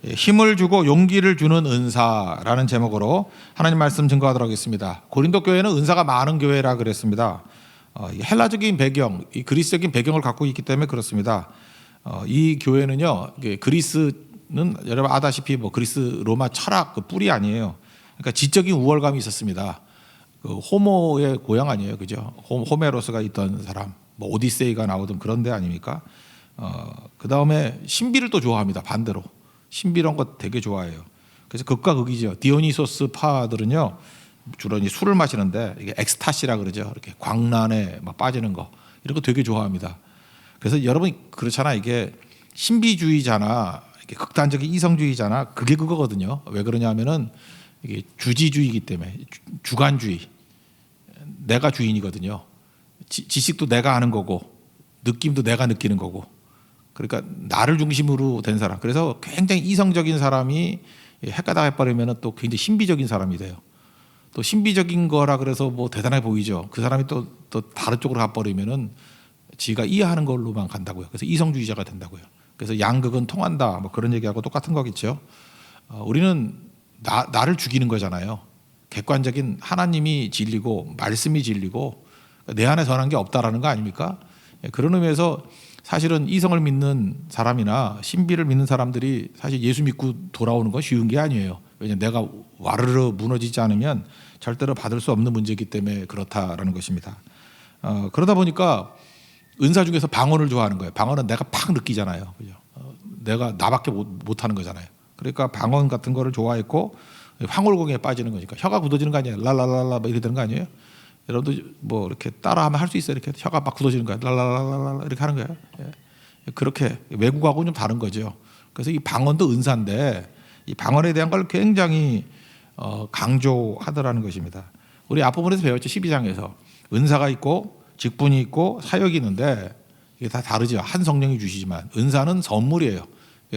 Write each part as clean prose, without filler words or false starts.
힘을 주고 용기를 주는 은사라는 제목으로 하나님 말씀 증거하도록 하겠습니다. 고린도 교회는 은사가 많은 교회라 그랬습니다. 헬라적인 배경, 이 그리스적인 배경을 갖고 있기 때문에 그렇습니다. 이 교회는요, 그리스는 여러분 아다시피 그리스 로마 철학 그 뿌리 아니에요. 그러니까 지적인 우월감이 있었습니다. 그 호모의 고향 아니에요, 그죠? 호메로스가 있던 사람, 오디세이가 나오던 그런 데 아닙니까? 그 다음에 신비를 또 좋아합니다. 반대로 신비로운 것 되게 좋아해요. 그래서 극과 극이죠. 디오니소스 파들은요 주로 이제 술을 마시는데 이게 엑스타시라 그러죠. 이렇게 광란에 막 빠지는 거 이런 거 되게 좋아합니다. 그래서 여러분 그렇잖아. 이게 신비주의자나 이게 극단적인 이성주의자나 그게 그거거든요. 왜 그러냐면은 이게 주지주의이기 때문에 주관주의. 내가 주인이거든요. 지식도 내가 아는 거고 느낌도 내가 느끼는 거고. 그러니까 나를 중심으로 된 사람. 그래서 굉장히 이성적인 사람이 헷가닥 해버리면 또 굉장히 신비적인 사람이 돼요. 또 신비적인 거라 그래서 대단해 보이죠. 그 사람이 또 다른 쪽으로 가버리면은 지가 이해하는 걸로만 간다고요. 그래서 이성주의자가 된다고요. 그래서 양극은 통한다. 그런 얘기하고 똑같은 거겠죠. 우리는 나를 죽이는 거잖아요. 객관적인 하나님이 진리고 말씀이 진리고 내 안에 선한 게 없다라는 거 아닙니까? 그런 의미에서 사실은 이성을 믿는 사람이나 신비를 믿는 사람들이 사실 예수 믿고 돌아오는 건 쉬운 게 아니에요. 왜냐하면 내가 와르르 무너지지 않으면 절대로 받을 수 없는 문제이기 때문에 그렇다라는 것입니다. 그러다 보니까 은사 중에서 방언을 좋아하는 거예요. 방언은 내가 팍 느끼잖아요. 그죠? 내가 나밖에 못하는 거잖아요. 그러니까 방언 같은 거를 좋아했고 황홀공에 빠지는 거니까 혀가 굳어지는 거 아니에요. 랄랄랄라 이렇게 되는 거 아니에요. 여러분도 이렇게 따라하면 할 수 있어요. 이렇게 혀가 막 굳어지는 거예요. 랄랄랄라 이렇게 하는 거예요. 그렇게 외국하고는 좀 다른 거죠. 그래서 이 방언도 은사인데 이 방언에 대한 걸 굉장히 강조하더라는 것입니다. 우리 앞부분에서 배웠죠. 12장에서 은사가 있고 직분이 있고 사역이 있는데 이게 다 다르죠. 한 성령이 주시지만 은사는 선물이에요.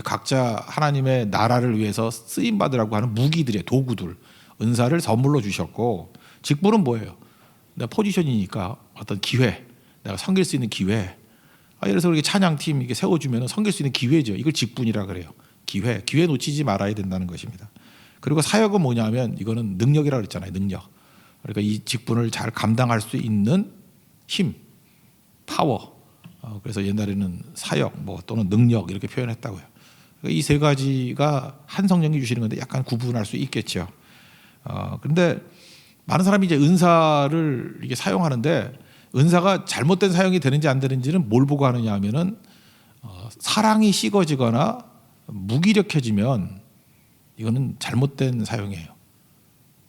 각자 하나님의 나라를 위해서 쓰임 받으라고 하는 무기들의 도구들 은사를 선물로 주셨고 직분은 뭐예요? 내 포지션이니까 어떤 기회, 내가 섬길 수 있는 기회. 예를 들어서 이렇게 찬양팀 이게 세워주면 섬길 수 있는 기회죠. 이걸 직분이라 그래요. 기회 놓치지 말아야 된다는 것입니다. 그리고 사역은 뭐냐면 이거는 능력이라고 그랬잖아요. 능력. 그러니까 이 직분을 잘 감당할 수 있는 힘, 파워. 그래서 옛날에는 사역 또는 능력 이렇게 표현했다고요. 이 세 가지가 한 성령이 주시는 건데 약간 구분할 수 있겠죠. 그런데 많은 사람이 이제 은사를 이게 사용하는데 은사가 잘못된 사용이 되는지 안 되는지는 뭘 보고 하느냐 하면은 사랑이 식어지거나 무기력해지면 이거는 잘못된 사용이에요.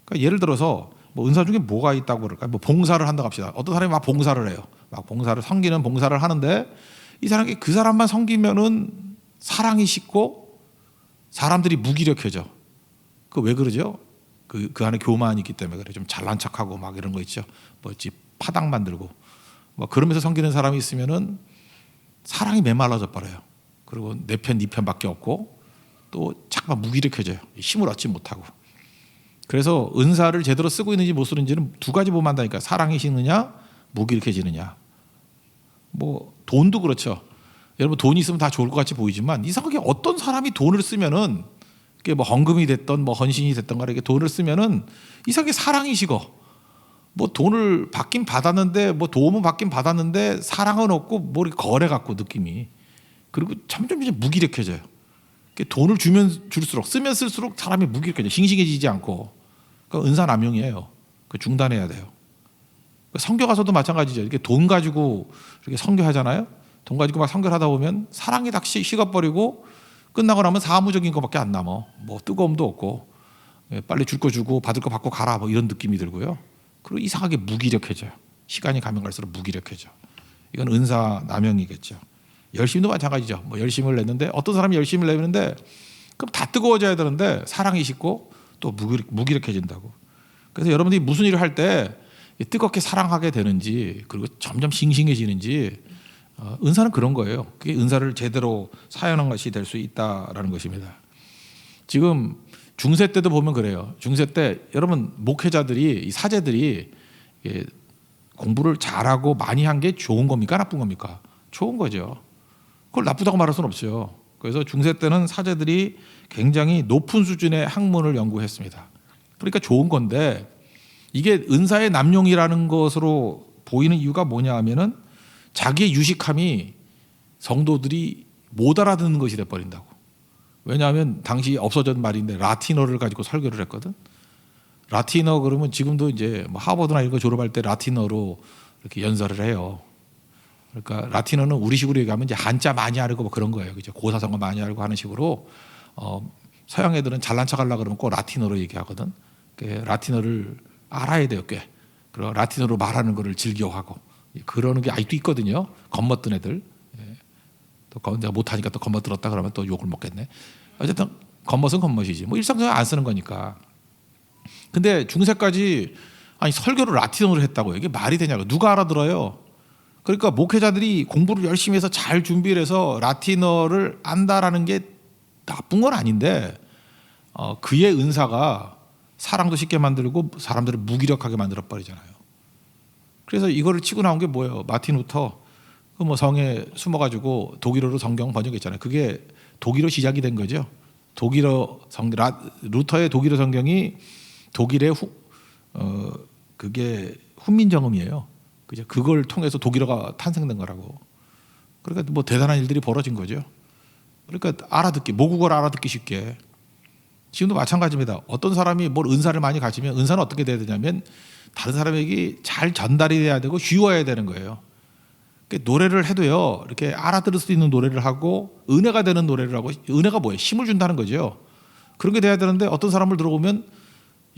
그러니까 예를 들어서 은사 중에 뭐가 있다고 그럴까요? 봉사를 한다고 합시다. 어떤 사람이 막 봉사를 해요. 막 봉사를 섬기는 봉사를 하는데 이 사람이 그 사람만 섬기면은 사랑이 식고 사람들이 무기력해져. 그 왜 그러죠? 그 안에 교만이 있기 때문에 그래. 좀 잘난 척하고 막 이런 거 있죠. 파당 만들고 그러면서 섬기는 사람이 있으면은 사랑이 메말라져 버려요. 그리고 내 편, 네 편밖에 없고 또 잠깐 무기력해져요. 힘을 얻지 못하고. 그래서 은사를 제대로 쓰고 있는지 못 쓰는지는 두 가지 보면 한다니까. 사랑이 식느냐, 무기력해지느냐. 돈도 그렇죠. 여러분 돈이 있으면 다 좋을 것 같이 보이지만 이상하게 어떤 사람이 돈을 쓰면은 그게 헌금이 됐던 헌신이 됐던 거라 이게 돈을 쓰면은 이상하게 사랑이 식어. 돈을 받긴 받았는데 도움은 받긴 받았는데 사랑은 없고 이렇게 거래 같고 느낌이. 그리고 점점 이제 무기력해져요. 돈을 주면 줄수록 쓰면 쓸수록 사람이 무기력해져. 싱싱해지지 않고. 그러니까 은사 남용이에요. 중단해야 돼요. 선교 가서도 마찬가지죠. 이렇게 돈 가지고 이렇게 선교하잖아요. 돈 가지고 막 선교를 하다 보면 사랑이 다 식어버리고 끝나고 나면 사무적인 것밖에 안 남아. 뜨거움도 없고 빨리 줄 거 주고 받을 거 받고 가라 이런 느낌이 들고요. 그리고 이상하게 무기력해져요. 시간이 가면 갈수록 무기력해져. 이건 은사 남용이겠죠. 열심도 마찬가지죠. 열심을 냈는데 어떤 사람이 열심을 내는데 그럼 다 뜨거워져야 되는데 사랑이 식고 또 무기력해진다고. 그래서 여러분들이 무슨 일을 할 때 뜨겁게 사랑하게 되는지 그리고 점점 싱싱해지는지 은사는 그런 거예요. 그게 은사를 제대로 사용하는 것이 될 수 있다라는 것입니다. 지금 중세 때도 보면 그래요. 중세 때 여러분 목회자들이 사제들이 공부를 잘하고 많이 한 게 좋은 겁니까 나쁜 겁니까? 좋은 거죠. 그걸 나쁘다고 말할 수는 없어요. 그래서 중세 때는 사제들이 굉장히 높은 수준의 학문을 연구했습니다. 그러니까 좋은 건데 이게 은사의 남용이라는 것으로 보이는 이유가 뭐냐 하면은 자기의 유식함이 성도들이 못 알아듣는 것이 돼버린다고. 왜냐하면 당시 없어진 말인데 라틴어를 가지고 설교를 했거든. 라틴어 그러면 지금도 이제 뭐 하버드나 이런 거 졸업할 때 라틴어로 이렇게 연설을 해요. 그러니까 라틴어는 우리식으로 얘기하면 이제 한자 많이 알고 뭐 그런 거예요. 그죠? 고사성어 많이 알고 하는 식으로 서양 애들은 잘난 척하려고 그러면 꼭 라틴어로 얘기하거든. 라틴어를 알아야 돼요, 꽤. 그리고 라틴어로 말하는 거를 즐겨하고 그러는 게 아직도 있거든요. 겁먹던 애들. 또 내가 못하니까 또 겁먹들었다 그러면 또 욕을 먹겠네. 어쨌든 겁먹은 겁먹이지. 뭐 일상적으로 안 쓰는 거니까. 근데 중세까지 아니 설교를 라틴어로 했다고요. 이게 말이 되냐고. 누가 알아들어요? 그러니까 목회자들이 공부를 열심히 해서 잘 준비를 해서 라틴어를 안다라는 게 나쁜 건 아닌데 그의 은사가 사랑도 쉽게 만들고 사람들을 무기력하게 만들어버리잖아요. 그래서 이거를 치고 나온 게 뭐예요? 마틴 루터 그 뭐 성에 숨어가지고 독일어로 성경 번역했잖아요. 그게 독일어 시작이 된 거죠. 루터의 독일어 성경이 독일의 그게 훈민정음이에요. 그죠? 그걸 통해서 독일어가 탄생된 거라고. 그러니까 뭐 대단한 일들이 벌어진 거죠. 그러니까 알아듣기, 모국어를 알아듣기 쉽게. 지금도 마찬가지입니다. 어떤 사람이 뭘 은사를 많이 가지면 은사는 어떻게 돼야 되냐면 다른 사람에게 잘 전달이 돼야 되고 쉬워야 되는 거예요. 그러니까 노래를 해도요. 이렇게 알아들을 수 있는 노래를 하고 은혜가 되는 노래를 하고 은혜가 뭐예요? 힘을 준다는 거죠. 그런 게 돼야 되는데 어떤 사람을 들어보면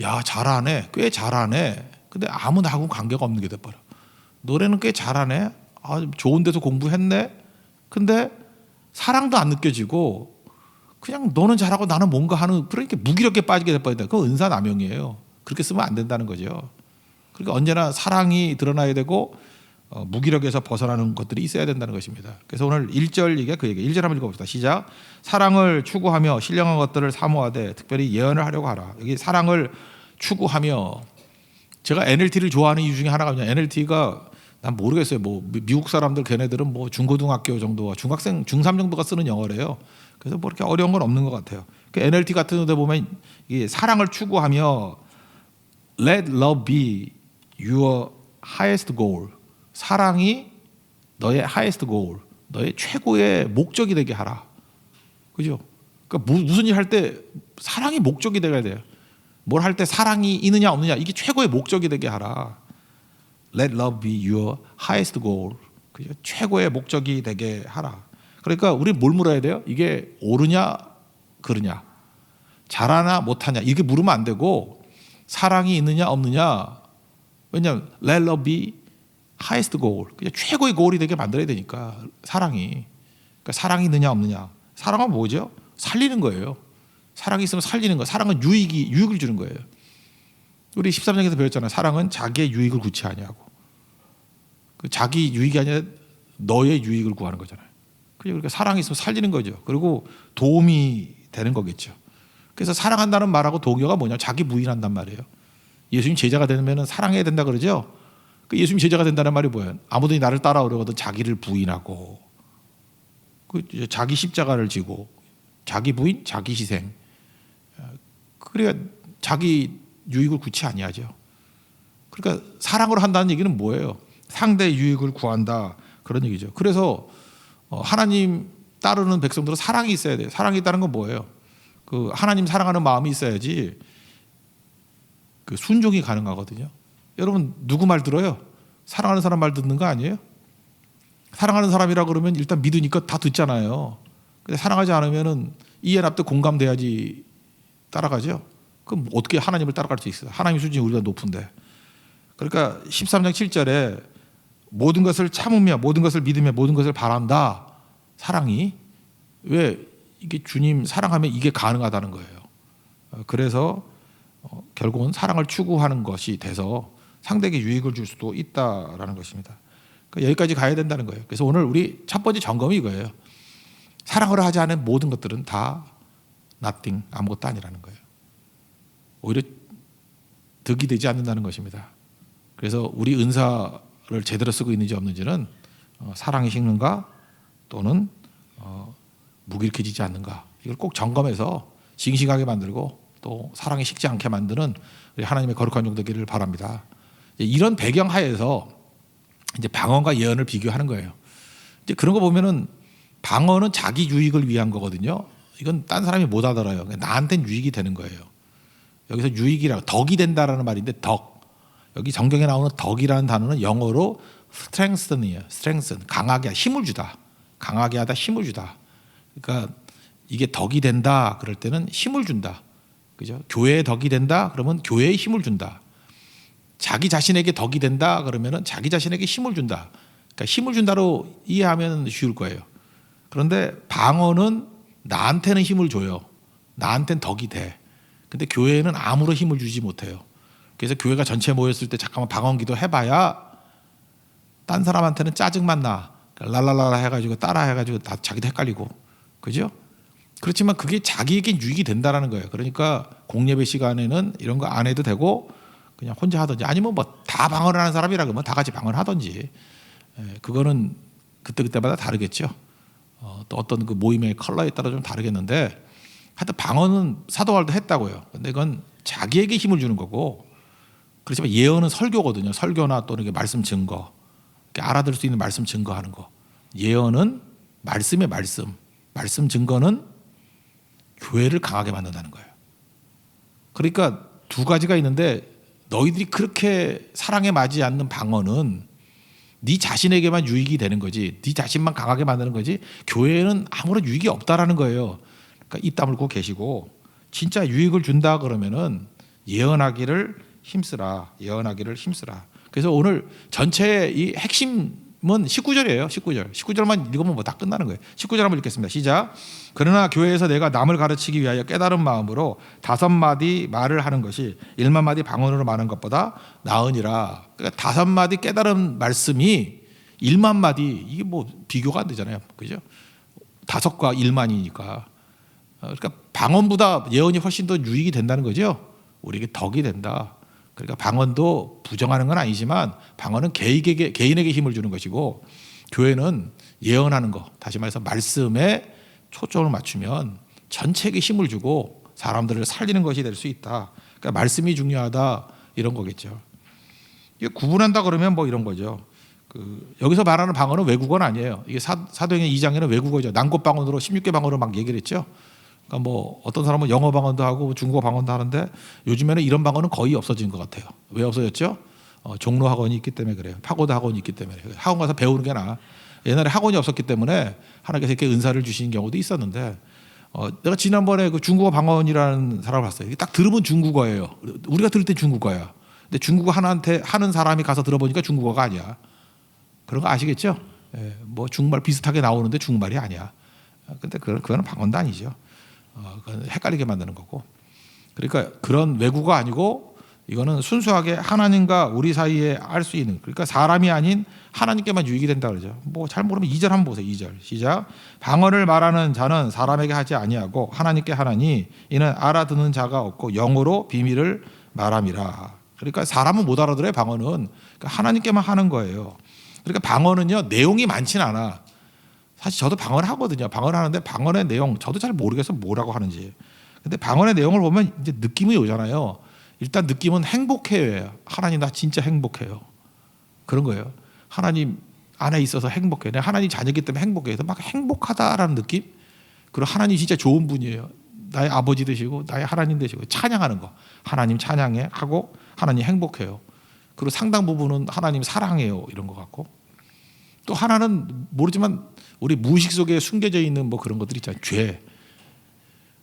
야 잘하네, 꽤 잘하네. 근데 아무 나하고 관계가 없는 게 돼버려. 노래는 꽤 잘하네. 좋은 데서 공부했네. 근데 사랑도 안 느껴지고 그냥 너는 잘하고 나는 뭔가 하는 그러니까 무기력에 빠지게 돼버린다. 그건 은사 남용이에요. 그렇게 쓰면 안 된다는 거죠. 그러니까 언제나 사랑이 드러나야 되고 무기력에서 벗어나는 것들이 있어야 된다는 것입니다. 그래서 오늘 1절 얘기가 그 얘기. 1절 한번 읽어봅시다. 시작. 사랑을 추구하며 신령한 것들을 사모하되 특별히 예언을 하려고 하라. 여기 사랑을 추구하며 제가 NLT를 좋아하는 이유 중에 하나가 그냥 NLT가 난 모르겠어요. 뭐 미국 사람들 걔네들은 뭐 중고등학교 정도와 중학생 중3 정도가 쓰는 영어래요. 그래서 뭐 이렇게 어려운 건 없는 것 같아요. 그 NLT 같은 데 보면 이게 사랑을 추구하며 Let love be your highest goal. 사랑이 너의 highest goal, 너의 최고의 목적이 되게 하라. 그죠? 그러니까 무슨 일 할 때 사랑이 목적이 되어야 돼요. 뭘 할 때 사랑이 있느냐 없느냐 이게 최고의 목적이 되게 하라. Let love be your highest goal. 그죠? 최고의 목적이 되게 하라. 그러니까 우리 뭘 물어야 돼요? 이게 옳으냐 그르냐, 잘하나 못하냐 이렇게 물으면 안 되고 사랑이 있느냐 없느냐. 왜냐하면 Let love be highest goal. 그냥 최고의 goal이 되게 만들어야 되니까 사랑이. 그러니까 사랑이 있느냐 없느냐. 사랑은 뭐죠? 살리는 거예요. 사랑이 있으면 살리는 거. 사랑은 유익을 주는 거예요. 우리 13장에서 배웠잖아요. 사랑은 자기의 유익을 구취하냐고. 그 자기 유익이 아니라 너의 유익을 구하는 거잖아요. 그러니까 사랑이 있으면 살리는 거죠. 그리고 도움이 되는 거겠죠. 그래서 사랑한다는 말하고 동요가 뭐냐? 자기 부인한단 말이에요. 예수님 제자가 되면 사랑해야 된다 그러죠. 그 예수님 제자가 된다는 말이 뭐예요? 아무든지 나를 따라오려거든 자기를 부인하고 자기 십자가를 지고 자기 부인, 자기 희생. 그래야 자기 유익을 구치 아니하죠. 그러니까 사랑으로 한다는 얘기는 뭐예요? 상대의 유익을 구한다 그런 얘기죠. 그래서 하나님 따르는 백성들은 사랑이 있어야 돼요. 사랑이 있다는 건 뭐예요? 그 하나님 사랑하는 마음이 있어야지 그 순종이 가능하거든요. 여러분 누구 말 들어요? 사랑하는 사람 말 듣는 거 아니에요? 사랑하는 사람이라 그러면 일단 믿으니까 다 듣잖아요. 근데 사랑하지 않으면은 이해 납득 공감돼야지 따라가죠. 그럼 어떻게 하나님을 따라갈 수 있어요? 하나님 수준이 우리가 높은데. 그러니까 13장 7절에 모든 것을 참으며 모든 것을 믿으며 모든 것을 바란다. 사랑이 왜 이게 주님 사랑하면 이게 가능하다는 거예요. 그래서 결국은 사랑을 추구하는 것이 돼서 상대에게 유익을 줄 수도 있다라는 것입니다. 그러니까 여기까지 가야 된다는 거예요. 그래서 오늘 우리 첫 번째 점검이 이거예요. 사랑을 하지 않은 모든 것들은 다 nothing, 아무것도 아니라는 거예요. 오히려 득이 되지 않는다는 것입니다. 그래서 우리 은사를 제대로 쓰고 있는지 없는지는 사랑이 식는가 또는 무기력해지지 않는가. 이걸 꼭 점검해서 싱싱하게 만들고 또 사랑에 식지 않게 만드는 우리 하나님의 거룩한 종 되기를 바랍니다. 이런 배경 하에서 이제 방언과 예언을 비교하는 거예요. 이제 그런 거 보면은 방언은 자기 유익을 위한 거거든요. 이건 딴 사람이 못 알아들어요. 나한테는 유익이 되는 거예요. 여기서 유익이라고 덕이 된다라는 말인데 덕. 여기 성경에 나오는 덕이라는 단어는 영어로 strengthen이에요. strengthen. 강하게 힘을 주다. 강하게 하다 힘을 주다. 그러니까 이게 덕이 된다 그럴 때는 힘을 준다. 그죠? 교회의 덕이 된다 그러면 교회에 힘을 준다. 자기 자신에게 덕이 된다 그러면은 자기 자신에게 힘을 준다. 그러니까 힘을 준다로 이해하면 쉬울 거예요. 그런데 방언은 나한테는 힘을 줘요. 나한테는 덕이 돼. 근데 교회에는 아무런 힘을 주지 못해요. 그래서 교회가 전체 모였을 때 잠깐만 방언 기도 해봐야 딴 사람한테는 짜증만 나. 랄랄랄라 해가지고 따라 해가지고 다 자기도 헷갈리고. 그죠? 그렇지만 그게 자기에게 유익이 된다라는 거예요. 그러니까 공예배 시간에는 이런 거 안 해도 되고 그냥 혼자 하든지 아니면 뭐 다 방언을 하는 사람이라 그러면 다 같이 방언을 하든지 그거는 그때그때마다 다르겠죠. 또 어떤 그 모임의 컬러에 따라 좀 다르겠는데 하여튼 방언은 사도 바울도 했다고요. 근데 이건 자기에게 힘을 주는 거고 그렇지만 예언은 설교거든요. 설교나 또는 말씀 증거 알아들을 수 있는 말씀 증거하는 거. 예언은 말씀의 말씀 증거는 교회를 강하게 만든다는 거예요. 그러니까 두 가지가 있는데 너희들이 그렇게 사랑에 맞지 않는 방언은 네 자신에게만 유익이 되는 거지 네 자신만 강하게 만드는 거지 교회에는 아무런 유익이 없다라는 거예요. 그러니까 입 다물고 계시고 진짜 유익을 준다 그러면은 예언하기를 힘쓰라. 그래서 오늘 전체의 이 핵심은 19절이에요. 19절만 읽으면 뭐 다 끝나는 거예요. 19절 한번 읽겠습니다. 시작. 그러나 교회에서 내가 남을 가르치기 위하여 깨달은 마음으로 5마디 말을 하는 것이 1만마디 방언으로 말하는 것보다 나으니라. 그러니까 5마디 깨달은 말씀이 1만마디 이게 뭐 비교가 안 되잖아요. 그죠? 5과 1만이니까. 그러니까 방언보다 예언이 훨씬 더 유익이 된다는 거죠. 우리에게 덕이 된다. 그러니까 방언도 부정하는 건 아니지만 방언은 개인에게 힘을 주는 것이고 교회는 예언하는 거 다시 말해서 말씀에 초점을 맞추면 전체에게 힘을 주고 사람들을 살리는 것이 될 수 있다. 그러니까 말씀이 중요하다 이런 거겠죠. 이게 구분한다 그러면 뭐 이런 거죠. 여기서 말하는 방언은 외국어는 아니에요. 이게 사도행전 2장에는 외국어죠. 난곳 방언으로 16개 방언으로 막 얘기를 했죠. 그러니까 뭐 어떤 사람은 영어 방언도 하고 중국어 방언도 하는데 요즘에는 이런 방언은 거의 없어진 것 같아요. 왜 없어졌죠? 종로 학원이 있기 때문에 그래요. 파고다 학원이 있기 때문에 학원 가서 배우는 게 나아. 옛날에 학원이 없었기 때문에 하나님께서 이렇게 은사를 주시는 경우도 있었는데 내가 지난번에 그 중국어 방언이라는 사람을 봤어요. 딱 들으면 중국어예요. 우리가 들을 때 중국어야. 근데 중국어 하는 사람이 가서 들어보니까 중국어가 아니야. 그런 거 아시겠죠? 뭐 중국말 비슷하게 나오는데 중국말이 아니야. 근데 그거는 방언도 아니죠. 헷갈리게 만드는 거고. 그러니까 그런 외국어 아니고 이거는 순수하게 하나님과 우리 사이에 알 수 있는 그러니까 사람이 아닌 하나님께만 유익이 된다 그러죠. 뭐 잘 모르면 2절 한번 보세요. 2절 시작. 방언을 말하는 자는 사람에게 하지 아니하고 하나님께 하나니 이는 알아듣는 자가 없고 영어로 비밀을 말함이라. 그러니까 사람은 못 알아들어요. 방언은 그러니까 하나님께만 하는 거예요. 그러니까 방언은요 내용이 많지는 않아. 사실 저도 방언을 하거든요. 방언을 하는데 방언의 내용 저도 잘 모르겠어 뭐라고 하는지. 근데 방언의 내용을 보면 이제 느낌이 오잖아요. 일단 느낌은 행복해요. 하나님 나 진짜 행복해요. 그런 거예요. 하나님 안에 있어서 행복해. 내가 하나님 자녀이기 때문에 행복해. 그래서 막 행복하다라는 느낌. 그리고 하나님 진짜 좋은 분이에요. 나의 아버지 되시고 나의 하나님 되시고 찬양하는 거. 하나님 찬양해 하고 하나님 행복해요. 그리고 상당 부분은 하나님 사랑해요. 이런 것 같고. 또 하나는 모르지만 우리 무의식 속에 숨겨져 있는 뭐 그런 것들 있잖아요. 죄.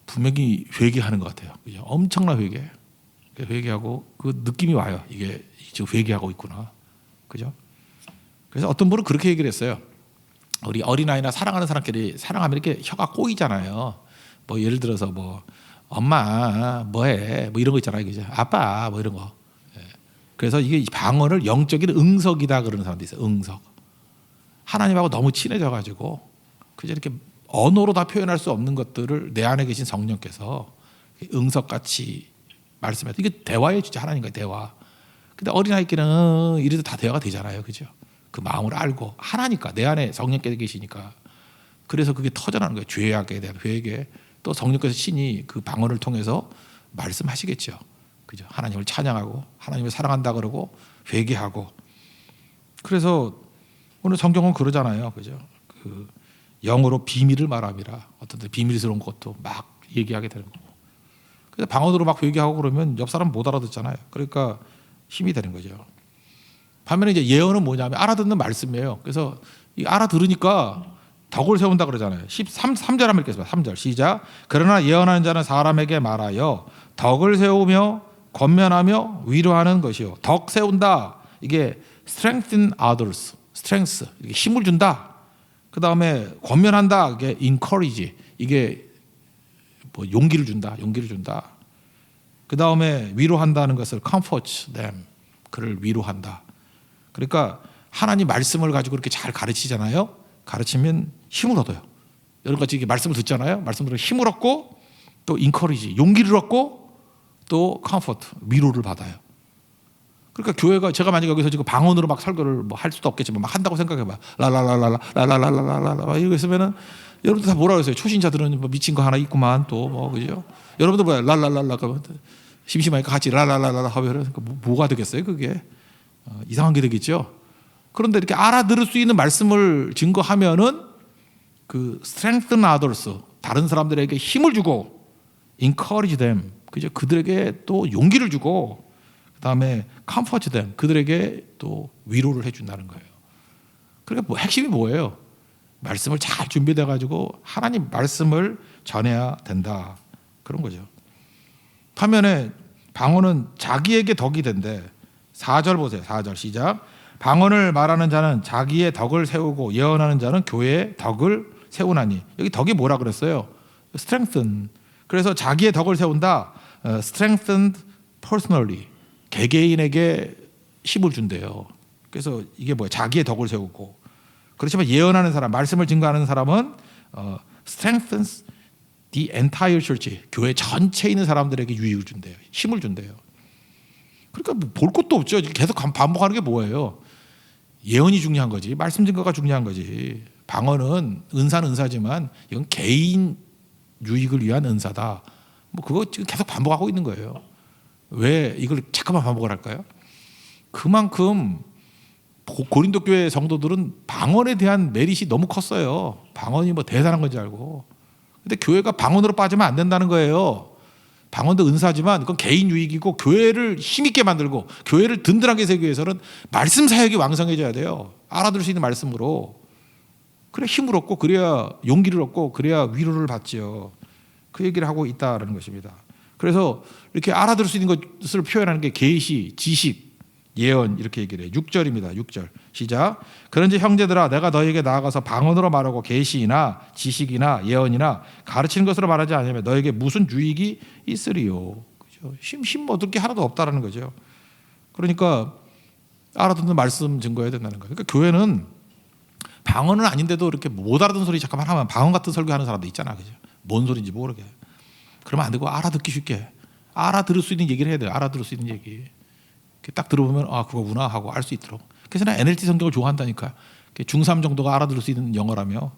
분명히 회개하는 것 같아요. 그죠? 엄청난 회개. 회개하고 그 느낌이 와요. 이게 지금 회개하고 있구나. 그죠? 그래서 어떤 분은 그렇게 얘기를 했어요. 우리 어린아이나 사랑하는 사람끼리 사랑하면 이렇게 혀가 꼬이잖아요. 뭐 예를 들어서 뭐 엄마 뭐해 뭐 이런 거 있잖아요. 그죠? 아빠 뭐 이런 거. 그래서 이게 방언을 영적인 응석이다 그러는 사람도 있어요. 응석. 하나님하고 너무 친해져 가지고 그저 이렇게 언어로 다 표현할 수 없는 것들을 내 안에 계신 성령께서 응석같이 말씀해서 이게 대화예요. 진짜 하나님과의 대화. 근데 어린아이끼리는 이래도 다 대화가 되잖아요. 그죠? 그 마음을 알고 하나니까 내 안에 성령께서 계시니까 그래서 그게 터져나는 거예요. 죄악에 대한 회개. 또 성령께서 친히 그 방언을 통해서 말씀하시겠죠. 그죠? 하나님을 찬양하고 하나님을 사랑한다 그러고 회개하고. 그래서 오늘 성경은 그러잖아요. 그죠? 그 영어로 비밀을 말함이라. 어떤 때 비밀스러운 것도 막 얘기하게 되는 거고. 그래서 방언으로 막 회개하고 그러면 옆 사람 못 알아듣잖아요. 그러니까 힘이 되는 거죠. 반면에 이제 예언은 뭐냐면 알아듣는 말씀이에요. 그래서 이 알아들으니까 덕을 세운다 그러잖아요. 3절 한번 읽겠습니다. 3절 시작. 그러나 예언하는 자는 사람에게 말하여 덕을 세우며 권면하며 위로하는 것이요. 덕 세운다. 이게 strengthen others. strength. 이게 힘을 준다. 그 다음에 권면한다. 이게 encourage. 이게 뭐 용기를 준다. 용기를 준다. 그 다음에 위로한다는 것을 comfort them. 그를 위로한다. 그러니까 하나님 말씀을 가지고 이렇게 잘 가르치잖아요. 가르치면 힘을 얻어요. 여러 가지 이게 말씀을 듣잖아요. 말씀 들으면 힘을 얻고 또 encourage, 용기를 얻고 또 comfort, 위로를 받아요. 그러니까 교회가 제가 만약에 여기서 지금 방언으로 막 설교를 뭐 할 수도 없겠지만 막 한다고 생각해봐. 라라라라라라라라라라 이거 있으면은 여러분들 다 뭐라 그러세요? 초신자들은 뭐 미친 거 하나 있구만 또 뭐 그죠? 여러분들 뭐야? 랄랄랄라 그러면 심심하니까 같이 라라라라라 하면 뭐가 되겠어요? 그게 이상한 게 되겠죠. 그런데 이렇게 알아들을 수 있는 말씀을 증거하면은 그 strengthen others, 다른 사람들에게 힘을 주고 encourage them, 그죠? 그들에게 또 용기를 주고 그다음에 comfort them, 그들에게 또 위로를 해준다는 거예요. 그러니까 뭐 핵심이 뭐예요? 말씀을 잘 준비돼 가지고 하나님 말씀을 전해야 된다 그런 거죠. 반면에 방언은 자기에게 덕이 된대. 4절 보세요. 4절 시작. 방언을 말하는 자는 자기의 덕을 세우고 예언하는 자는 교회의 덕을 세우나니. 여기 덕이 뭐라 그랬어요? strengthen. 그래서 자기의 덕을 세운다. strengthened personally. 개개인에게 힘을 준대요. 그래서 이게 뭐야? 자기의 덕을 세우고. 그렇지만 예언하는 사람, 말씀을 증거하는 사람은 strengthens the entire church. 교회 전체에 있는 사람들에게 유익을 준대요. 힘을 준대요. 그러니까 뭐 볼 것도 없죠. 계속 반복하는 게 뭐예요? 예언이 중요한 거지. 말씀 증거가 중요한 거지. 방언은 은사는 은사지만 이건 개인 유익을 위한 은사다. 뭐 그거 지금 계속 반복하고 있는 거예요. 왜 이걸 잠깐만 반복을 할까요? 그만큼 고린도 교회 성도들은 방언에 대한 메릿이 너무 컸어요. 방언이 뭐 대단한 건지 알고. 근데 교회가 방언으로 빠지면 안 된다는 거예요. 방언도 은사지만 그건 개인 유익이고 교회를 힘있게 만들고 교회를 든든하게 세우기 위해서는 말씀 사역이 왕성해져야 돼요. 알아들 수 있는 말씀으로. 그래야 힘을 얻고 그래야 용기를 얻고 그래야 위로를 받지요. 그 얘기를 하고 있다는 것입니다. 그래서 이렇게 알아들 수 있는 것을 표현하는 게 계시, 지식, 예언 이렇게 얘기를 해요. 6절입니다. 6절 시작. 그런지 형제들아 내가 너에게 나아가서 방언으로 말하고 계시나 지식이나 예언이나 가르치는 것으로 말하지 않으면 너에게 무슨 유익이 있으리요. 그죠? 힘 얻을 게 하나도 없다라는 거죠. 그러니까 알아듣는 말씀 증거해야 된다는 거예요. 그러니까 교회는 방언은 아닌데도 이렇게 못 알아듣는 소리 잠깐만 하면 방언 같은 설교하는 사람도 있잖아. 그죠? 뭔 소리인지 모르게. 그러면 안 되고 알아듣기 쉽게 알아들을 수 있는 얘기를 해야 돼요. 알아들을 수 있는 얘기. 딱 들어보면 아 그거구나 하고 알 수 있도록. 그래서 난 NLT 성경을 좋아한다니까. 중3 정도가 알아들을 수 있는 영어라며.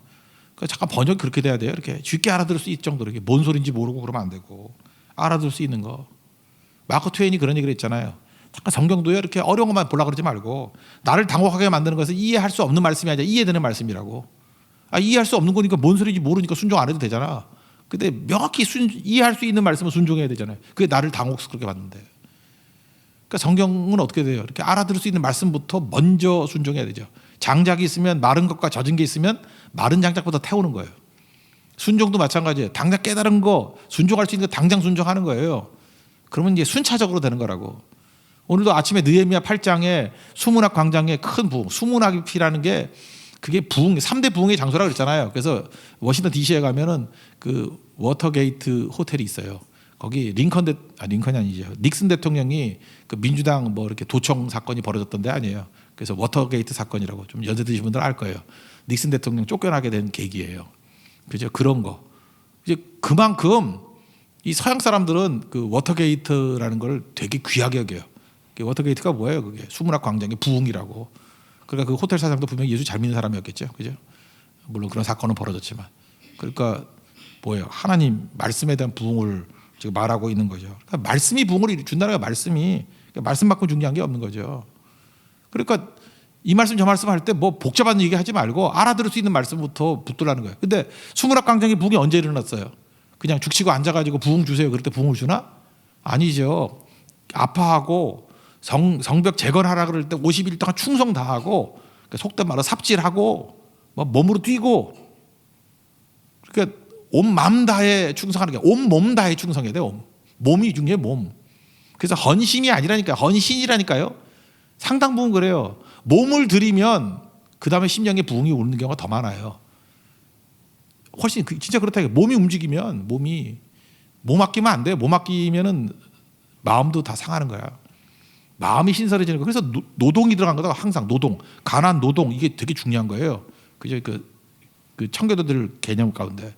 그러니까 잠깐 번역이 그렇게 돼야 돼요. 이렇게 쉽게 알아들을 수 있을 정도로. 이게 뭔 소리인지 모르고 그러면 안 되고 알아들을 수 있는 거. 마크 트웨인이 그런 얘기를 했잖아요. 잠깐 성경도요 이렇게 어려운 것만 보려고 그러지 말고 나를 당혹하게 만드는 것은 이해할 수 없는 말씀이 아니라 이해되는 말씀이라고. 이해할 수 없는 거니까 뭔 소리인지 모르니까 순종 안 해도 되잖아. 근데 명확히 이해할 수 있는 말씀은 순종해야 되잖아요. 그게 나를 당혹스럽게 만든대. 그러니까 성경은 어떻게 돼요? 이렇게 알아들을 수 있는 말씀부터 먼저 순종해야 되죠. 장작이 있으면 마른 것과 젖은 게 있으면 마른 장작보다 태우는 거예요. 순종도 마찬가지예요. 당장 깨달은 거 순종할 수 있는 거 당장 순종하는 거예요. 그러면 이제 순차적으로 되는 거라고. 오늘도 아침에 느헤미야 8장에 수문학 광장에 큰 부흥, 수문학이라는 게 그게 부흥, 3대 부흥의 장소라고 그랬잖아요. 그래서 워싱턴 DC에 가면은 그 워터게이트 호텔이 있어요. 거기 링컨이 아니죠. 닉슨 대통령이 그 민주당 뭐 이렇게 도청 사건이 벌어졌던 데 아니에요. 그래서 워터게이트 사건이라고 좀 연세 드신 분들은 알 거예요. 닉슨 대통령 쫓겨나게 된 계기예요. 그죠? 그런 거. 이제 그만큼 이 서양 사람들은 그 워터게이트라는 걸 되게 귀하게 여겨요. 워터게이트가 뭐예요? 그게 수문학 광장의 부흥이라고. 그러니까 그 호텔 사장도 분명히 예수 잘 믿는 사람이었겠죠. 그죠? 물론 그런 사건은 벌어졌지만. 그러니까 뭐예요? 하나님 말씀에 대한 부흥을 지금 말하고 있는 거죠. 그러니까 말씀이 부흥을 준다는 게 말씀만큼 중요한 게 없는 거죠. 그러니까 이 말씀 저 말씀 할 때 뭐 복잡한 얘기 하지 말고 알아들을 수 있는 말씀부터 붙들라는 거예요. 근데 수문학광장의 부흥이 언제 일어났어요? 그냥 죽치고 앉아가지고 부흥 주세요. 그럴 때 부흥을 주나? 아니죠. 아파하고 성벽 재건하라 그럴 때 50일 동안 충성 다하고 속된 말로 삽질하고 몸으로 뛰고 그러니까 온 마음 다해 충성하는 게 온 몸 다해 충성해야 돼요. 몸이 중요해 몸. 그래서 헌심이 아니라니까요. 헌신이라니까요. 상당 부분 그래요. 몸을 들이면 그 다음에 심령의 부흥이 오는 경우가 더 많아요. 훨씬 진짜 그렇다. 몸이 움직이면 몸 아끼면 안 돼요. 몸 아끼면은 마음도 다 상하는 거야. 마음이 신설해지는 거. 그래서 노동이 들어간 거다. 항상 노동, 가난 노동 이게 되게 중요한 거예요. 그죠? 그 청교도들 개념 가운데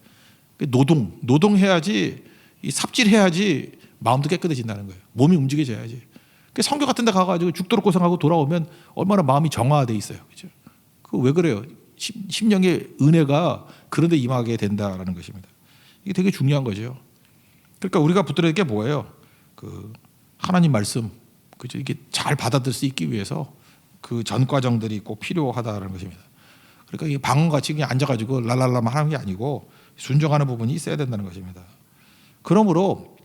노동해야지 이 삽질해야지 마음도 깨끗해진다는 거예요. 몸이 움직여져야지. 성교 같은 데 가가지고 죽도록 고생하고 돌아오면 얼마나 마음이 정화돼 있어요. 그죠? 왜 그래요? 심령의 은혜가 그런 데 임하게 된다라는 것입니다. 이게 되게 중요한 거죠. 그러니까 우리가 붙들어야 될 게 뭐예요? 그 하나님 말씀, 그죠? 이게 잘 받아들일 수 있기 위해서 그 전 과정들이 꼭 필요하다라는 것입니다. 그러니까 이 방언같이 그냥 앉아가지고 랄랄라만 하는 게 아니고 순종하는 부분이 있어야 된다는 것입니다. 그러므로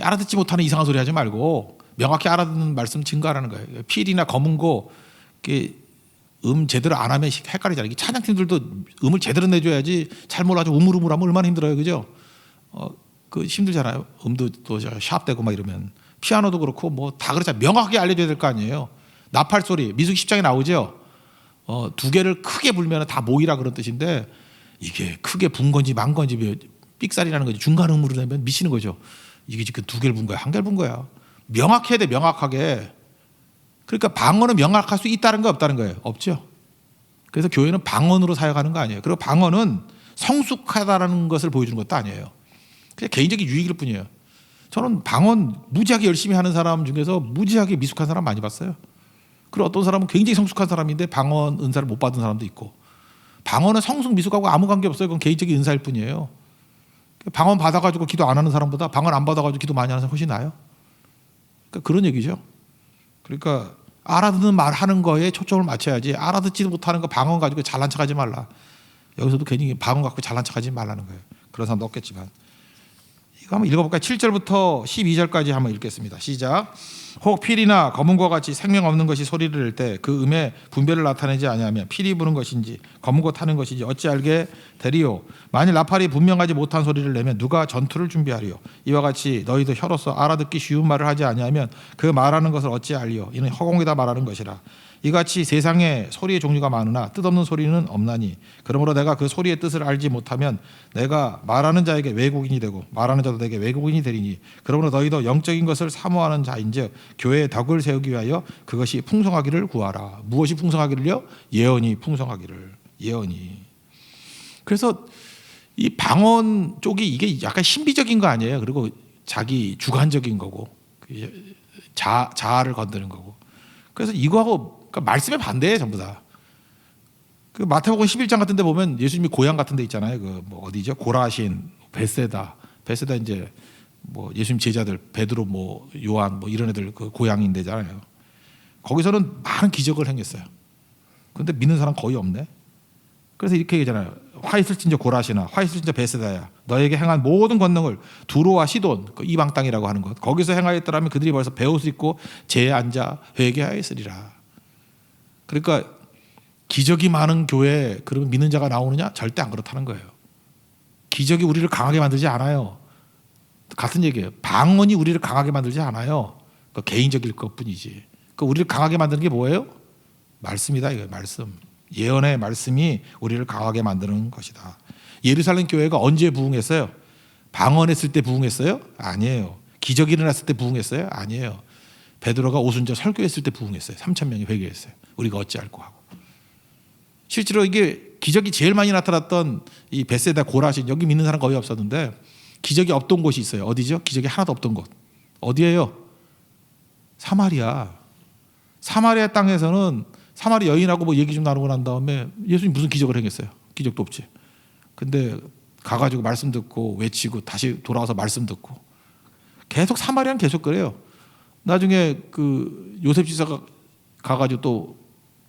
알아듣지 못하는 이상한 소리 하지 말고 명확히 알아듣는 말씀 증거하라는 거예요. 필이나 검은고 제대로 안 하면 헷갈리잖아요. 이게 찬양팀들도 음을 제대로 내줘야지 잘 몰라서 우물우물하면 얼마나 힘들어요, 그죠? 그 힘들잖아요. 음도 또 샵되고 막 이러면 피아노도 그렇고 뭐 다 그렇잖아요. 명확하게 알려줘야 될 거 아니에요. 나팔 소리 민수기 10장에 나오죠. 두 개를 크게 불면 다 모이라 그런 뜻인데 이게 크게 분 건지 만 건지 삑살이라는 거지. 중간 음으로 내면 미치는 거죠. 이게 지금 두 개를 분 거야, 한 개를 분 거야. 명확해야 돼, 명확하게. 그러니까 방언은 명확할 수 있다는 거 없다는 거예요. 없죠. 그래서 교회는 방언으로 사역하는 거 아니에요. 그리고 방언은 성숙하다는 것을 보여주는 것도 아니에요. 그냥 개인적인 유익일 뿐이에요. 저는 방언 무지하게 열심히 하는 사람 중에서 무지하게 미숙한 사람 많이 봤어요. 그리고 어떤 사람은 굉장히 성숙한 사람인데 방언 은사를 못 받은 사람도 있고. 방언은 성숙 미숙하고 아무 관계 없어요. 그건 개인적인 은사일 뿐이에요. 방언 받아가지고 기도 안 하는 사람보다 방언 안 받아가지고 기도 많이 하는 사람 훨씬 나아요. 그러니까 그런 얘기죠. 그러니까 알아듣는 말 하는 거에 초점을 맞춰야지 알아듣지도 못하는 거 방언 가지고 잘난 척하지 말라. 여기서도 괜히 방언 갖고 잘난 척하지 말라는 거예요. 그런 사람도 없겠지만. 이거 한번 읽어볼까요? 7절부터 12절까지 한번 읽겠습니다. 시작. 혹 필이나 검은과 같이 생명 없는 것이 소리를 낼 때 그 음의 분별을 나타내지 아니하면 필이 부는 것인지 검은고 타는 것인지 어찌 알게 되리요. 만일 나팔이 분명하지 못한 소리를 내면 누가 전투를 준비하리요. 이와 같이 너희도 혀로서 알아듣기 쉬운 말을 하지 아니하면 그 말하는 것을 어찌 알리요. 이는 허공에다 말하는 것이라. 이같이 세상에 소리의 종류가 많으나 뜻없는 소리는 없나니 그러므로 내가 그 소리의 뜻을 알지 못하면 내가 말하는 자에게 외국인이 되고 말하는 자도 내게 외국인이 되리니 그러므로 너희도 영적인 것을 사모하는 자인즉 교회의 덕을 세우기 위하여 그것이 풍성하기를 구하라. 무엇이 풍성하기를요? 예언이 풍성하기를. 예언이. 그래서 이 방언 쪽이 이게 약간 신비적인 거 아니에요? 그리고 자기 주관적인 거고 자아를 건드는 거고. 그래서 이거하고 그러니까 말씀에 반대예요, 전부 다. 그 마태복음 11장 같은 데 보면 예수님이 고향 같은 데 있잖아요. 그 뭐 어디죠? 고라신, 베세다 이제 뭐 예수님 제자들 베드로 뭐 요한 뭐 이런 애들 그 고향인데잖아요. 거기서는 많은 기적을 행했어요. 그런데 믿는 사람 거의 없네. 그래서 이렇게 얘기하잖아요. 화 있을진저 고라시나 화 있을진저 베세다야 너에게 행한 모든 권능을 두로와 시돈 그 이방 땅이라고 하는 것 거기서 행하였더라면 그들이 벌써 배옷을 입고 제에 앉아 회개하였으리라. 그러니까 기적이 많은 교회에 그러면 믿는 자가 나오느냐? 절대 안 그렇다는 거예요. 기적이 우리를 강하게 만들지 않아요. 같은 얘기예요. 방언이 우리를 강하게 만들지 않아요. 그 개인적일 것뿐이지. 그 우리를 강하게 만드는 게 뭐예요? 말씀이다 이거예요. 말씀. 예언의 말씀이 우리를 강하게 만드는 것이다. 예루살렘 교회가 언제 부흥했어요? 방언했을 때 부흥했어요? 아니에요. 기적이 일어났을 때 부흥했어요? 아니에요. 베드로가 오순절 설교했을 때 부흥했어요. 3,000명이 회개했어요. 우리가 어찌할꼬 하고. 실제로 이게 기적이 제일 많이 나타났던 이 베세다 고라신 여기 믿는 사람 거의 없었는데 기적이 없던 곳이 있어요. 어디죠? 기적이 하나도 없던 곳. 어디예요? 사마리아. 사마리아 땅에서는 사마리 여인하고 뭐 얘기 좀 나누고 난 다음에 예수님 무슨 기적을 행했어요? 느낀 적도 없지. 근데 가가지고 말씀 듣고 외치고 다시 돌아와서 말씀 듣고 계속 사마리아는 계속 그래요. 나중에 그 요셉 지사가 가가지고 또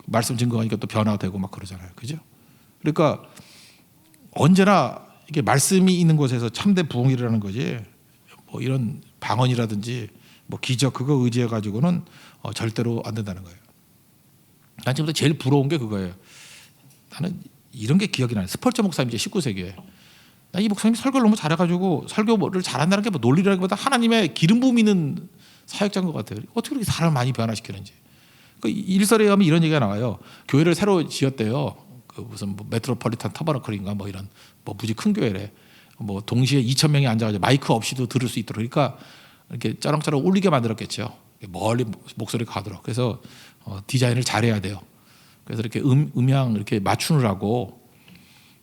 말씀 증거하니까 또 변화되고 막 그러잖아요. 그죠? 그러니까 언제나 이게 말씀이 있는 곳에서 참된 부흥이 일어나는 거지. 뭐 이런 방언이라든지 뭐 기적 그거 의지해 가지고는 절대로 안 된다는 거예요. 난 지금부터 제일 부러운 게 그거예요. 나는 이런 게 기억이 나요. 스펄저 목사님 이제 19세기에 이 목사님이 설교를 너무 잘해가지고 설교를 잘한다는 게 뭐 논리라기보다 하나님의 기름 부음 있는 사역자인 것 같아요. 어떻게 그렇게 사람을 많이 변화시키는지. 그 일설에 의하면 이런 얘기가 나와요. 교회를 새로 지었대요. 그 무슨 뭐 메트로폴리탄 터버너클인가 뭐 이런 뭐 무지 큰 교회래. 뭐 동시에 2,000명이 앉아가지고 마이크 없이도 들을 수 있도록 그러니까 이렇게 쩌렁쩌렁 울리게 만들었겠죠. 멀리 목소리가 가도록. 그래서 디자인을 잘해야 돼요. 그래서 이렇게 음향 이렇게 맞추느라고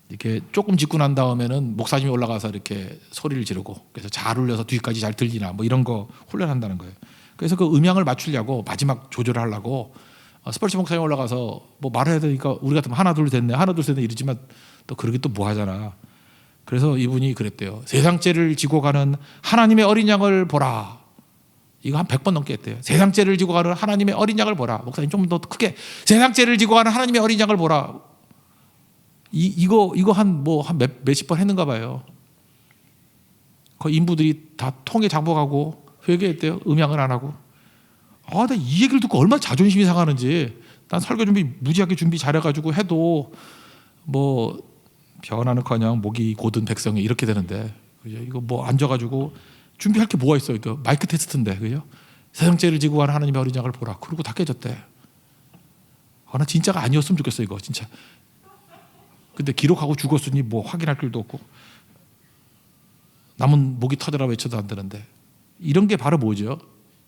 이렇게 조금 짓고 난 다음에는 목사님이 올라가서 이렇게 소리를 지르고 그래서 잘 울려서 뒤까지 잘 들리나 뭐 이런 거 훈련한다는 거예요. 그래서 그 음향을 맞추려고 마지막 조절을 하려고 스펄치 목사님 올라가서 뭐 말을 해야 되니까 우리 같으면 하나 둘 됐네 하나 둘 셋네 이러지만 또 그러기 또 뭐 하잖아. 그래서 이분이 그랬대요. 세상죄를 지고 가는 하나님의 어린 양을 보라. 이거 한 100번 넘게 했대요. 세상죄를 지고 가는 하나님의 어린 양을 보라. 목사님 좀 더 크게 세상죄를 지고 가는 하나님의 어린 양을 보라. 이거 한 몇십 번 했는가 봐요. 그 인부들이 다 통에 장복하고 회개했대요. 음양을 안 하고. 나 이 얘기를 듣고 얼마나 자존심이 상하는지. 난 설교 준비 무지하게 준비 잘해가지고 해도 뭐 변화는커녕 목이 고든 백성이 이렇게 되는데 그죠? 이거 뭐 앉아가지고 준비할 게 뭐가 있어요? 이거 마이크 테스트인데 그죠? 세상죄를 지고 가는 하나님의 어린 양을 보라. 그러고 다 깨졌대. 나 진짜가 아니었으면 좋겠어 이거 진짜. 근데 기록하고 죽었으니 뭐 확인할 길도 없고 남은 목이 터져라 외쳐도 안 되는데 이런 게 바로 뭐죠?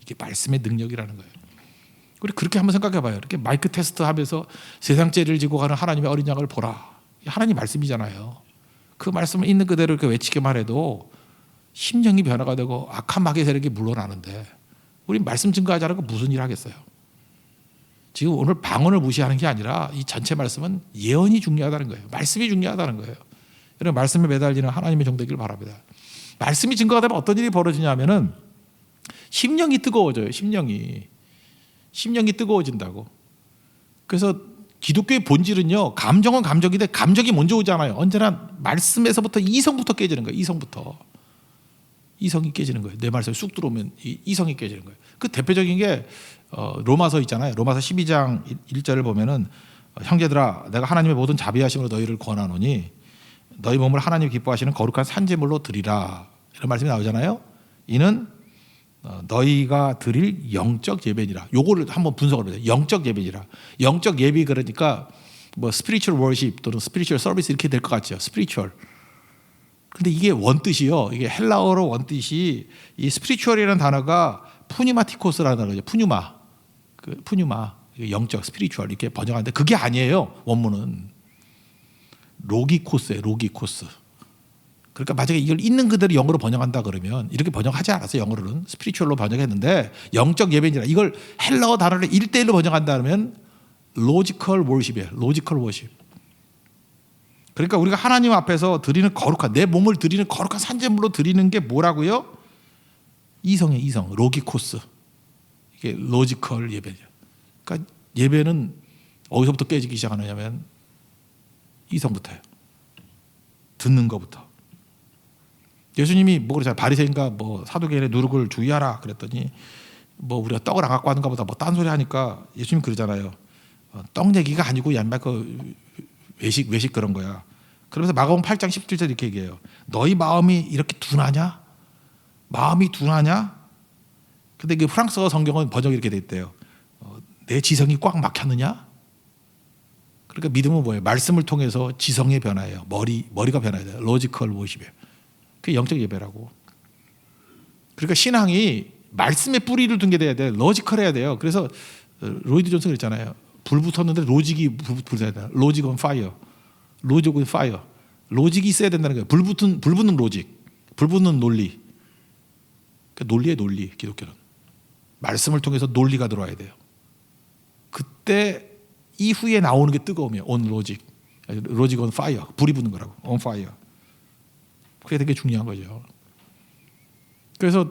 이게 말씀의 능력이라는 거예요. 우리 그렇게 한번 생각해봐요. 이렇게 마이크 테스트 하면서 세상죄를 지고 가는 하나님의 어린 양을 보라. 하나님 말씀이잖아요. 그 말씀을 있는 그대로 이렇게 외치기만 해도 심령이 변화가 되고 악한 마귀의 세력이 물러나는데 우리 말씀 증거하지 않고 무슨 일 하겠어요? 지금 오늘 방언을 무시하는 게 아니라 이 전체 말씀은 예언이 중요하다는 거예요. 말씀이 중요하다는 거예요. 여러분 말씀에 매달리는 하나님의 종되기를 바랍니다. 말씀이 증거가 되면 어떤 일이 벌어지냐면은 심령이 뜨거워져요. 심령이 뜨거워진다고. 그래서 기독교의 본질은요. 감정은 감정인데 감정이 먼저 오잖아요. 언제나 말씀에서부터 이성부터 깨지는 거예요. 이성이 깨지는 거예요. 내 말씀에 쑥 들어오면 이성이 깨지는 거예요. 그 대표적인 게 로마서 있잖아요. 로마서 12장 1절을 보면은 형제들아 내가 하나님의 모든 자비하심으로 너희를 권하노니 너희 몸을 하나님 기뻐하시는 거룩한 산제물로 드리라. 이런 말씀이 나오잖아요. 이는 너희가 드릴 영적 예배니라. 요거를 한번 분석을 해보세요. 영적 예배니라. 영적 예배 그러니까 뭐 spiritual worship 또는 spiritual service 이렇게 될 것 같죠. spiritual. 근데 이게 원뜻이요. 이게 헬라어로 원뜻이 이 spiritual이라는 단어가 푸뉴마티코스라는 단어죠. 푸뉴마. 영적 spiritual 이렇게 번역하는데 그게 아니에요. 원문은 로기코스예요. 로기코스. 그러니까 만약에 이걸 있는 그대로 영어로 번역한다 그러면 이렇게 번역하지 않았어요. 영어로는 스피리추얼로 번역했는데 영적 예배니라. 이걸 헬라어 단어를 1대1로 번역한다 그러면 로지컬 워십이에요. 로지컬 워십. 그러니까 우리가 하나님 앞에서 드리는 거룩한 내 몸을 드리는 거룩한 산제물로 드리는 게 뭐라고요? 이성이에요. 이성. 로기코스. 이게 로지컬 예배죠. 그러니까 예배는 어디서부터 깨지기 시작하느냐면 이성부터예요. 듣는 것부터. 예수님이 뭐 그러잖아요. 바리새인과 뭐 사두개인의 누룩을 주의하라 그랬더니 뭐 우리가 떡을 안 갖고 하는가 보다 뭐 딴소리 하니까 예수님 그러잖아요. 떡 얘기가 아니고 양말 그 외식 그런 거야. 그러면서 마가복음 8장 17절 이렇게 얘기해요. 너희 마음이 이렇게 둔하냐? 마음이 둔하냐? 근데 그 프랑스어 성경은 번역이 이렇게 돼 있대요. 내 지성이 꽉 막혔느냐? 그러니까 믿음은 뭐예요? 말씀을 통해서 지성의 변화예요. 머리가 변화해야 돼요. 로지컬 워십이에요. 그게 영적 예배라고. 그러니까 신앙이 말씀에 뿌리를 둔 게 돼야 돼요. 로지컬해야 돼요. 그래서 로이드 존슨 그랬잖아요. 불 붙었는데 로직이 붙어야 돼요. 로직 on fire. 로직 on fire. 로직이 있어야 된다는 거예요. 불 붙는 로직. 불 붙는 논리. 그러니까 논리의 논리. 기독교는. 말씀을 통해서 논리가 들어와야 돼요. 그때 이후에 나오는 게 뜨거우면 on 로직. 로직 온 파이어, 불이 붙는 거라고. on fire. 그게 되게 중요한 거죠. 그래서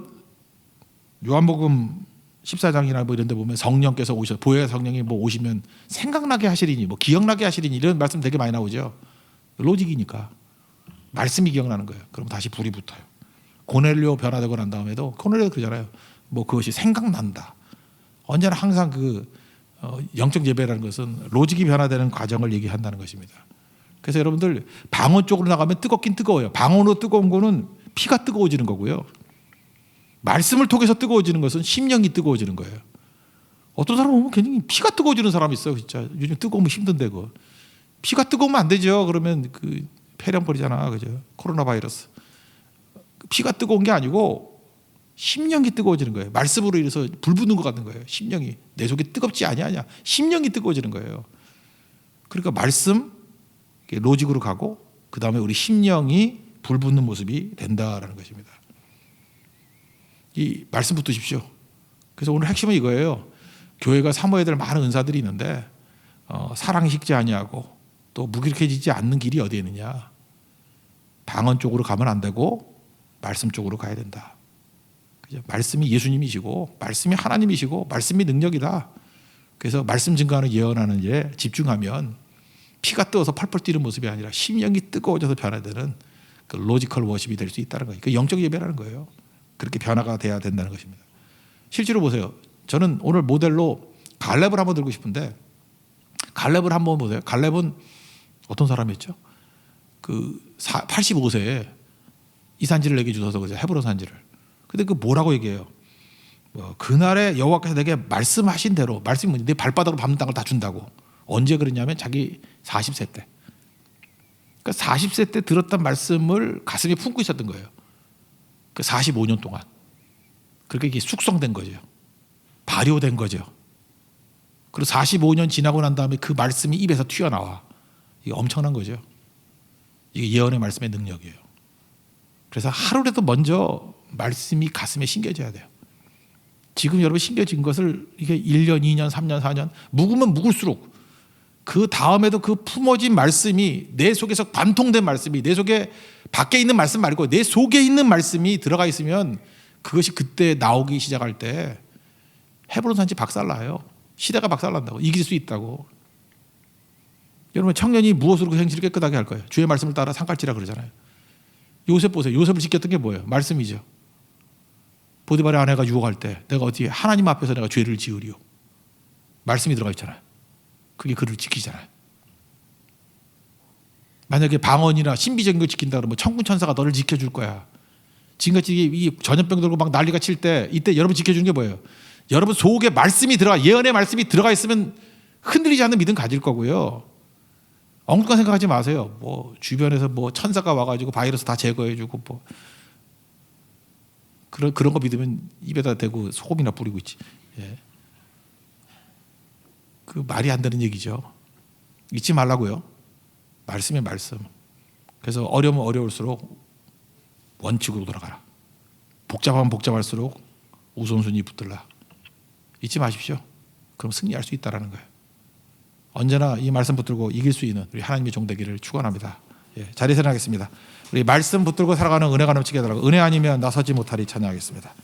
요한복음 14장이나 뭐 이런 데 보면 성령께서 보혜사 성령이 뭐 오시면 생각나게 하시리니 뭐 기억나게 하시리니 이런 말씀 되게 많이 나오죠. 로직이니까 말씀이 기억나는 거예요. 그럼 다시 불이 붙어요. 고넬료 변화되고 난 다음에도 고넬료 그러잖아요. 뭐 그것이 생각난다. 언제나 항상 그 영적 예배라는 것은 로직이 변화되는 과정을 얘기한다는 것입니다. 그래서 여러분들 방언 쪽으로 나가면 뜨겁긴 뜨거워요. 방언으로 뜨거운 거는 피가 뜨거워지는 거고요. 말씀을 통해서 뜨거워지는 것은 심령이 뜨거워지는 거예요. 어떤 사람 보면 굉장히 피가 뜨거워지는 사람이 있어요. 진짜 요즘 뜨거우면 힘든데 그 피가 뜨거우면 안 되죠. 그러면 그 폐렴 버리잖아, 그죠? 코로나 바이러스. 피가 뜨거운 게 아니고 심령이 뜨거워지는 거예요. 말씀으로 인해서 불 붙는 것 같은 거예요. 심령이 내 속에 뜨겁지 아니하냐. 심령이 뜨거워지는 거예요. 그러니까 말씀 로직으로 가고 그 다음에 우리 심령이 불 붙는 모습이 된다라는 것입니다. 이 말씀 붙드십시오. 그래서 오늘 핵심은 이거예요. 교회가 사모해야 될 많은 은사들이 있는데 사랑이 식지 아니하고 또 무기력해지지 않는 길이 어디에 있느냐. 방언 쪽으로 가면 안 되고 말씀 쪽으로 가야 된다. 그죠? 말씀이 예수님이시고 말씀이 하나님이시고 말씀이 능력이다. 그래서 말씀 증거하는 예언하는 일에 집중하면 피가 뜨어서 펄펄 뛰는 모습이 아니라 심령이 뜨거워져서 변화되는 그 로지컬 워십이 될 수 있다는 거예요. 그 영적 예배라는 거예요. 그렇게 변화가 돼야 된다는 것입니다. 실제로 보세요. 저는 오늘 모델로 갈렙을 한번 들고 싶은데 갈렙을 한번 보세요. 갈렙은 어떤 사람이었죠? 그 85세에 이 산지를 내게 주셔서 그죠? 헤브론 산지를. 근데 그 뭐라고 얘기해요? 그날에 여호와께서 내게 말씀하신 대로 말씀이 뭐지? 내 발바닥으로 밟는 땅을 다 준다고. 언제 그랬냐면 자기 40세 때. 그러니까 40세 때 들었던 말씀을 가슴에 품고 있었던 거예요. 그 45년 동안. 그렇게 이게 숙성된 거죠. 발효된 거죠. 그리고 45년 지나고 난 다음에 그 말씀이 입에서 튀어나와. 이게 엄청난 거죠. 이게 예언의 말씀의 능력이에요. 그래서 하루라도 먼저 말씀이 가슴에 심겨져야 돼요. 지금 여러분 심겨진 것을 이게 1년, 2년, 3년, 4년 묵으면 묵을수록 그 다음에도 그 품어진 말씀이 내 속에서 관통된 말씀이 내 속에 밖에 있는 말씀 말고 내 속에 있는 말씀이 들어가 있으면 그것이 그때 나오기 시작할 때 헤브론 산지 박살나요. 시대가 박살난다고. 이길 수 있다고. 여러분 청년이 무엇으로 그 행실을 깨끗하게 할 거예요? 주의 말씀을 따라 산깔지라 그러잖아요. 요셉 보세요. 요셉을 지켰던 게 뭐예요? 말씀이죠. 보디발의 아내가 유혹할 때 내가 어떻게 하나님 앞에서 내가 죄를 지으리요. 말씀이 들어가 있잖아요. 그게 그를 지키잖아요. 만약에 방언이나 신비적인 걸 지킨다 그러면 천군 천사가 너를 지켜줄 거야. 지금같이 이 전염병 들고 막 난리가 칠 때 이때 여러분 지켜주는 게 뭐예요? 여러분 속에 말씀이 들어가 예언의 말씀이 들어가 있으면 흔들리지 않는 믿음 가질 거고요. 엉뚱한 생각하지 마세요. 뭐 주변에서 뭐 천사가 와가지고 바이러스 다 제거해주고 뭐 그런 거 믿으면 입에다 대고 소금이나 뿌리고 있지. 예. 그 말이 안 되는 얘기죠. 잊지 말라고요. 말씀이 말씀. 그래서 어려우면 어려울수록 원칙으로 돌아가라. 복잡하면 복잡할수록 우선순위 붙들라. 잊지 마십시오. 그럼 승리할 수 있다는 거예요. 언제나 이 말씀 붙들고 이길 수 있는 우리 하나님의 종 되기를 축원합니다. 예, 자리에서 하겠습니다. 우리 말씀 붙들고 살아가는 은혜가 넘치게 해달라고. 은혜 아니면 나서지 못하리 찬양하겠습니다.